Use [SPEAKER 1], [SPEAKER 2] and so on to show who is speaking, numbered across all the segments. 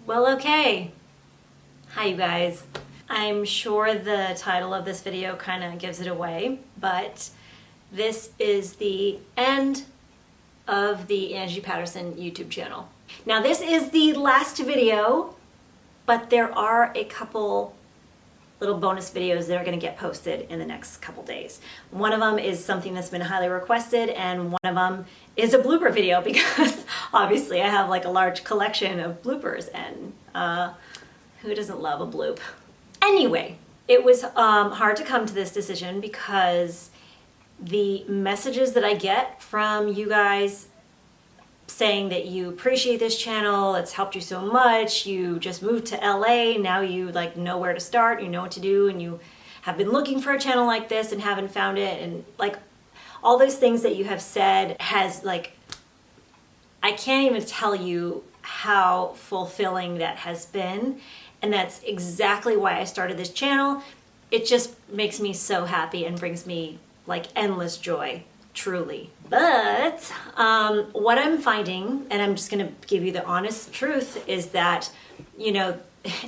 [SPEAKER 1] Well, okay. Hi, you guys. I'm sure the title of this video kind of gives it away, but this is the end of the Angie Patterson YouTube channel. Now, this is the last video, but there are a couple little bonus videos that are going to get posted in the next couple days. One of them is something that's been highly requested, and one of them is a blooper video because obviously I have like a large collection of bloopers, and who doesn't love a bloop? Anyway, it was hard to come to this decision because the messages that I get from you guys saying that you appreciate this channel, it's helped you so much, you just moved to LA, now you like know where to start, you know what to do, and you have been looking for a channel like this and haven't found it, and like all those things that you have said has like, I can't even tell you how fulfilling that has been, and that's exactly why I started this channel. It just makes me so happy and brings me like endless joy. Truly. But what I'm finding, and I'm just going to give you the honest truth, is that, you know,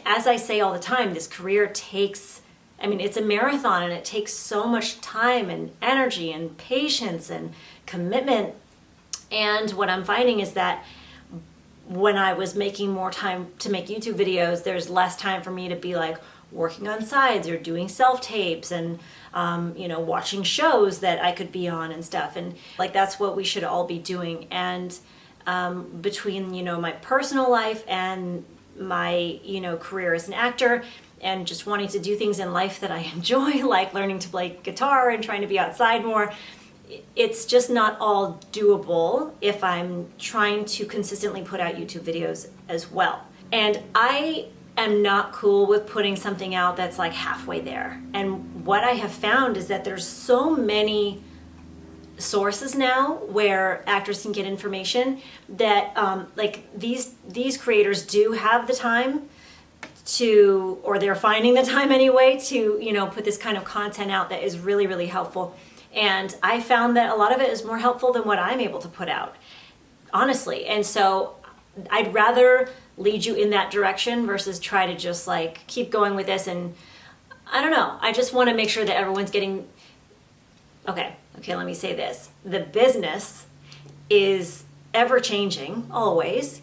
[SPEAKER 1] as I say all the time, this career takes, I mean, it's a marathon and it takes so much time and energy and patience and commitment. And what I'm finding is that when I was making more time to make YouTube videos, there's less time for me to be like working on sides or doing self-tapes and you know, watching shows that I could be on and stuff, and like that's what we should all be doing. And between, you know, my personal life and my, you know, career as an actor and just wanting to do things in life that I enjoy, like learning to play guitar and trying to be outside more, it's just not all doable if I'm trying to consistently put out YouTube videos as well. And I am not cool with putting something out that's like halfway there. And what I have found is that there's so many sources now where actors can get information that like these creators do have the time to, or they're finding the time anyway to, you know, put this kind of content out that is really, really helpful. And I found that a lot of it is more helpful than what I'm able to put out, honestly. And so I'd rather lead you in that direction versus try to just like keep going with this. And I don't know, I just want to make sure that everyone's getting, okay, let me say this. The business is ever changing, always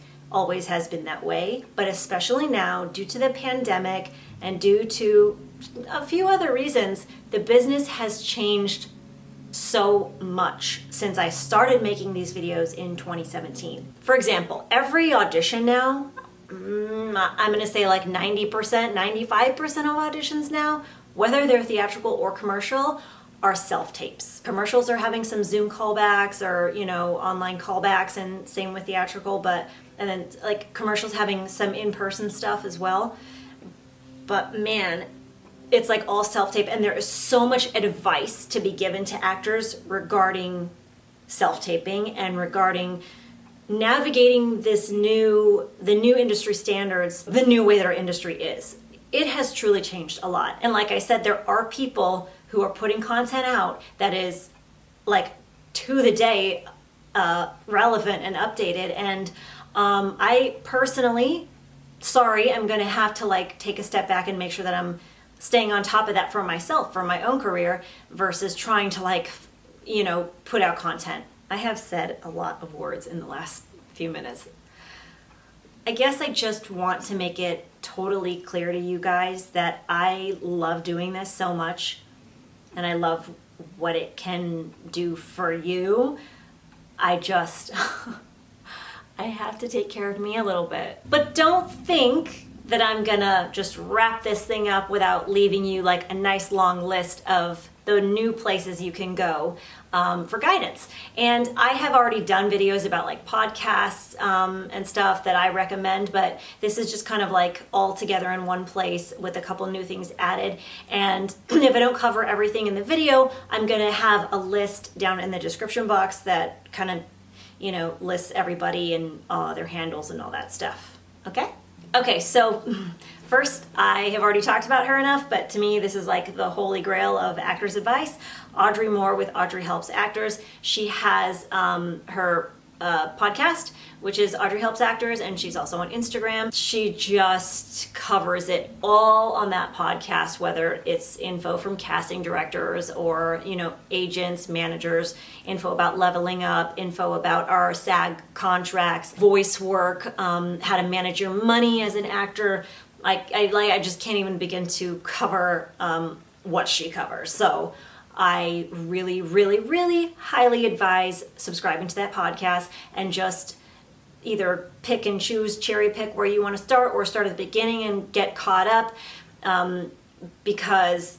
[SPEAKER 1] has been that way, but especially now due to the pandemic and due to a few other reasons, the business has changed so much since I started making these videos in 2017. For example, every audition now, I'm gonna say like 90%, 95% of auditions now, whether they're theatrical or commercial, are self-tapes. Commercials are having some Zoom callbacks or, you know, online callbacks, and same with theatrical, and then like commercials having some in-person stuff as well. But man, it's like all self-tape, and there is so much advice to be given to actors regarding self-taping and regarding navigating the new industry standards, the new way that our industry is. It has truly changed a lot. And like I said, there are people who are putting content out that is like to the day relevant and updated. And I personally, I'm gonna have to like take a step back and make sure that I'm staying on top of that for myself, for my own career, versus trying to like, you know, put out content. I have said a lot of words in the last few minutes. I guess I just want to make it totally clear to you guys that I love doing this so much, and I love what it can do for you. I just, I have to take care of me a little bit. But don't think that I'm gonna just wrap this thing up without leaving you like a nice long list of the new places you can go for guidance. And I have already done videos about like podcasts and stuff that I recommend, but this is just kind of like all together in one place with a couple new things added. And if I don't cover everything in the video, I'm gonna have a list down in the description box that kind of, you know, lists everybody and their handles and all that stuff. Okay? Okay, so first, I have already talked about her enough, but to me, this is like the holy grail of actors' advice. Audrey Moore with Audrey Helps Actors. She has her podcast, which is Audrey Helps Actors, and she's also on Instagram. She just covers it all on that podcast, whether it's info from casting directors or, agents, managers, info about leveling up, info about our SAG contracts, voice work, how to manage your money as an actor. I just can't even begin to cover what she covers. So I really, really, really highly advise subscribing to that podcast and just either pick and choose, cherry pick where you want to start, or start at the beginning and get caught up, because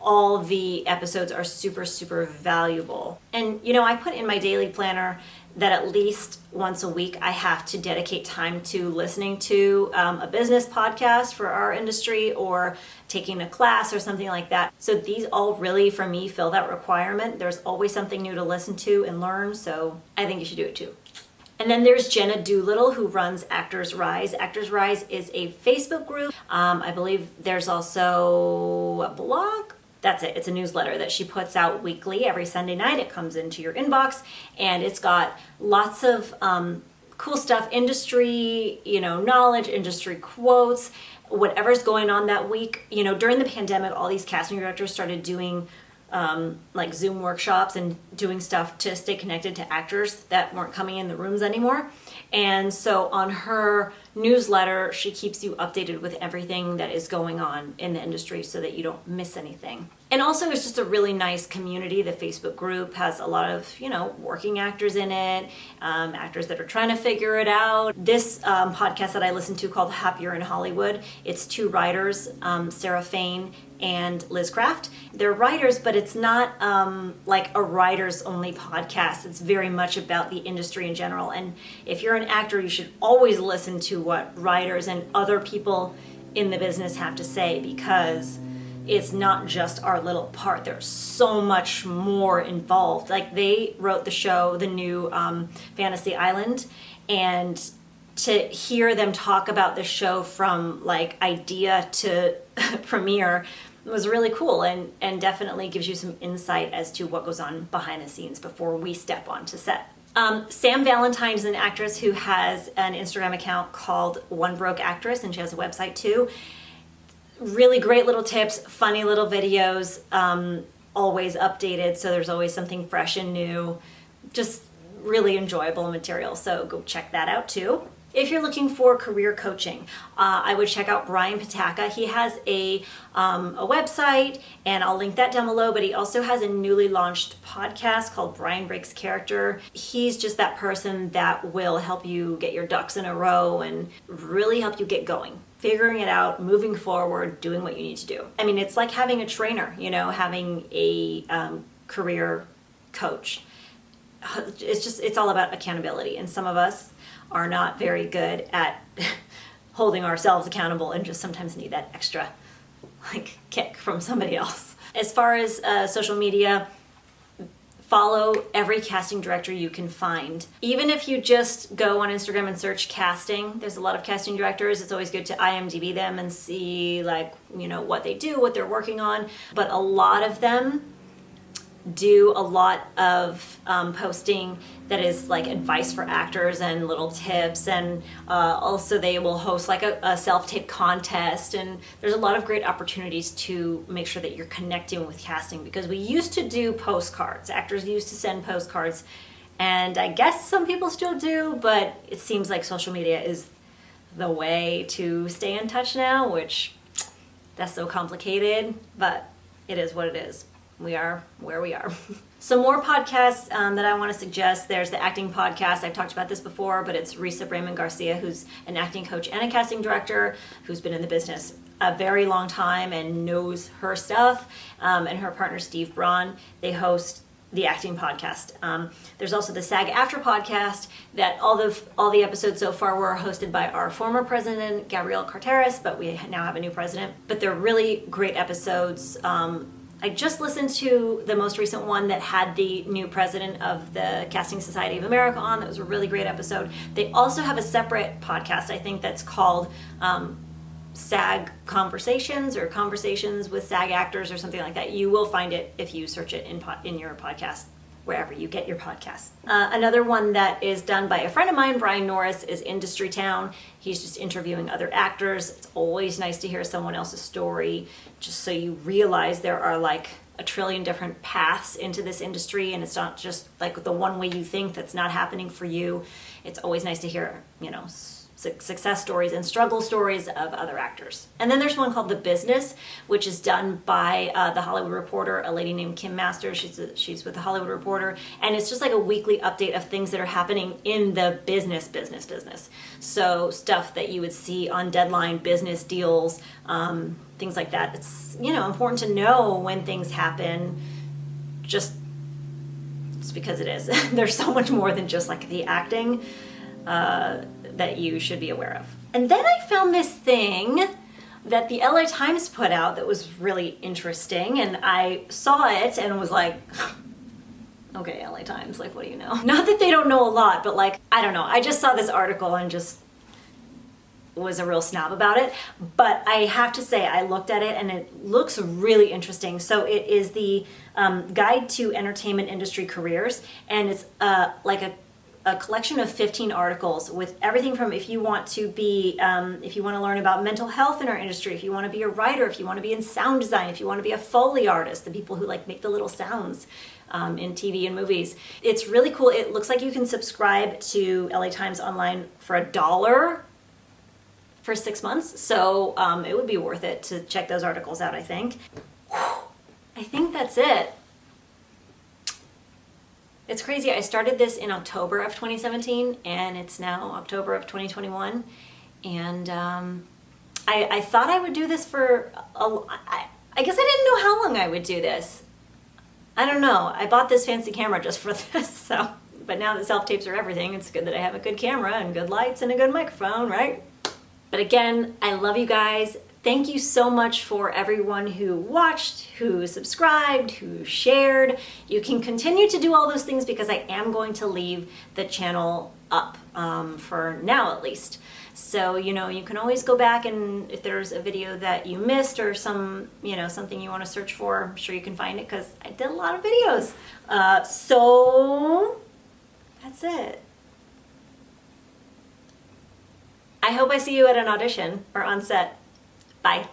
[SPEAKER 1] all the episodes are super, super valuable. And, I put in my daily planner that at least once a week I have to dedicate time to listening to a business podcast for our industry or taking a class or something like that. So these all really, for me, fill that requirement. There's always something new to listen to and learn, so I think you should do it too. And then there's Jenna Doolittle, who runs Actors Rise. Actors Rise is a Facebook group. I believe there's also a blog. That's it. It's a newsletter that she puts out weekly every Sunday night. It comes into your inbox, and it's got lots of cool stuff, industry, knowledge, industry quotes, whatever's going on that week. During the pandemic, all these casting directors started doing like Zoom workshops and doing stuff to stay connected to actors that weren't coming in the rooms anymore. And so on her newsletter, she keeps you updated with everything that is going on in the industry so that you don't miss anything. And also, it's just a really nice community. The Facebook group has a lot of, working actors in it, actors that are trying to figure it out. This podcast that I listen to called Happier in Hollywood, it's two writers, Sarah Fain and Liz Craft. They're writers, but it's not like a writers only podcast. It's very much about the industry in general. And if you're an actor, you should always listen to what writers and other people in the business have to say, because it's not just our little part. There's so much more involved. Like, they wrote the show, the new Fantasy Island, and to hear them talk about the show from like idea to premiere was really cool, and definitely gives you some insight as to what goes on behind the scenes before we step onto set. Sam Valentine is an actress who has an Instagram account called One Broke Actress, and she has a website too. Really great little tips, funny little videos, always updated, so there's always something fresh and new. Just really enjoyable material, so go check that out too. If you're looking for career coaching, I would check out Brian Patacca. He has a website, and I'll link that down below, but he also has a newly launched podcast called Brian Breaks Character. He's just that person that will help you get your ducks in a row and really help you get going, figuring it out, moving forward, doing what you need to do. I mean, it's like having a trainer, having a career coach. It's all about accountability, and some of us are not very good at holding ourselves accountable and just sometimes need that extra kick from somebody else. As far as social media, follow every casting director you can find. Even if you just go on Instagram and search casting, there's a lot of casting directors. It's always good to IMDb them and see what they do, what they're working on. But a lot of them do a lot of posting that is like advice for actors and little tips, and also they will host like a self-tape contest, and there's a lot of great opportunities to make sure that you're connecting with casting, because we used to do postcards. Actors used to send postcards, and I guess some people still do, but it seems like social media is the way to stay in touch now, which that's so complicated, but it is what it is. We are where we are. Some more podcasts that I want to suggest. There's the acting podcast. I've talked about this before, but it's Risa, Bramon, Garcia, who's an acting coach and a casting director who's been in the business a very long time and knows her stuff. And her partner, Steve Braun, they host the acting podcast. There's also the SAG-Aftra Podcast that all the episodes so far were hosted by our former president, Gabrielle Carteris, but we now have a new president. But they're really great episodes. I just listened to the most recent one that had the new president of the Casting Society of America on. That was a really great episode. They also have a separate podcast, I think, that's called SAG Conversations, or Conversations with SAG Actors, or something like that. You will find it if you search it in your podcast wherever you get your podcasts. Another one that is done by a friend of mine, Brian Norris, is Industry Town. He's just interviewing other actors. It's always nice to hear someone else's story, just so you realize there are like a trillion different paths into this industry, and it's not just like the one way you think that's not happening for you. It's always nice to hear, you know, success stories and struggle stories of other actors. And then there's one called The Business, which is done by The Hollywood Reporter, a lady named Kim Masters. She's with The Hollywood Reporter, and it's just like a weekly update of things that are happening in the business. So stuff that you would see on Deadline, business deals, things like that. It's, you know, important to know when things happen, just because it is. There's so much more than just like the acting that you should be aware of. And then I found this thing that the LA Times put out that was really interesting, and I saw it and was like, okay, LA Times, like, what do you know? Not that they don't know a lot, but like, I don't know. I just saw this article and just was a real snob about it. But I have to say, I looked at it and it looks really interesting. So it is the Guide to Entertainment Industry Careers, and it's like a collection of 15 articles with everything from if you want to be, if you want to learn about mental health in our industry, if you want to be a writer, if you want to be in sound design, if you want to be a Foley artist, the people who like make the little sounds in TV and movies. It's really cool. It looks like you can subscribe to LA Times Online for $1 for 6 months. So it would be worth it to check those articles out, I think. I think that's it. It's crazy. I started this in October of 2017, and it's now October of 2021. And I thought I would do this for, I guess I didn't know how long I would do this. I don't know. I bought this fancy camera just for this, so. But now that self-tapes are everything, it's good that I have a good camera and good lights and a good microphone, right? But again, I love you guys. Thank you so much for everyone who watched, who subscribed, who shared. You can continue to do all those things because I am going to leave the channel up for now at least. So, you know, you can always go back, and if there's a video that you missed or some, you know, something you want to search for, I'm sure you can find it because I did a lot of videos. So that's it. I hope I see you at an audition or on set. Bye.